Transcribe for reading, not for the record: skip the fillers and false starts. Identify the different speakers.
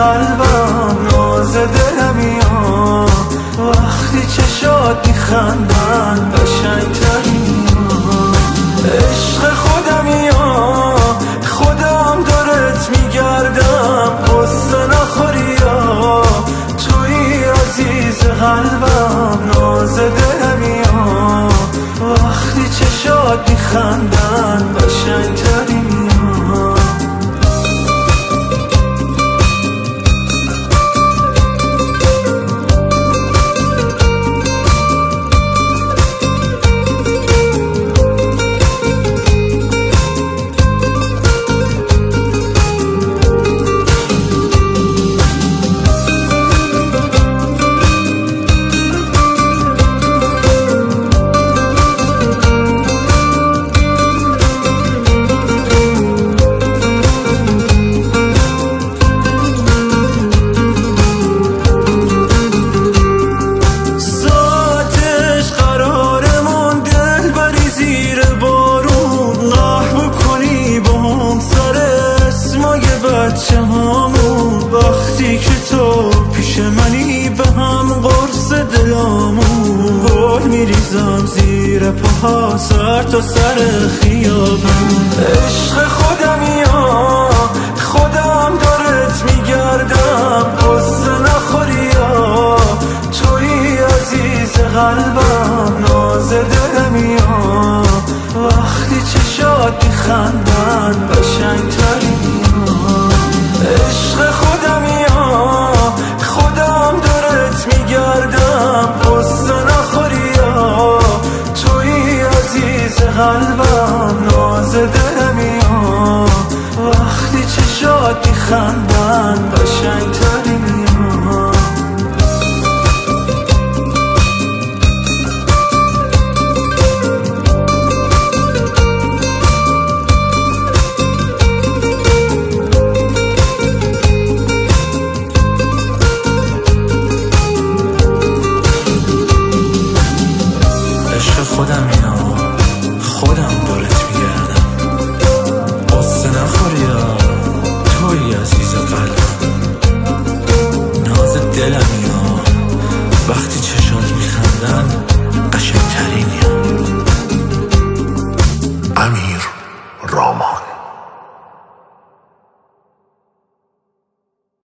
Speaker 1: قلبم، ناز دلمیا وقتی چشات میخندن قشنگترین عشق خودمیا، خودم دارت میگردم، قصه نخوریا توی عزیز قلبم، ناز دلمیا وقتی چشات میخندن قشنگترین وقتی که تو پیش منی به هم قرص دلامون گل میریزم زیر پاها سر تا سر خیابون. عشق خودمیا خودم دارت میگردم، قصه نخوریا توی عزیز قلبم، ناز دلمیا وقتی چشات میخندن قشنگترین عشق خودمیا، خودم دارت میگردم، قصه نخوریا توی عزیز قلبم، ناز دلمیا وقتی چشات میخندن قشنگترین خودمیا، خودم دارت میگردم، قصه نخوریا توی عزیز قلبم، ناز دلمیا وقتی چشات میخندن قشنگترینیا.
Speaker 2: امیر رامان.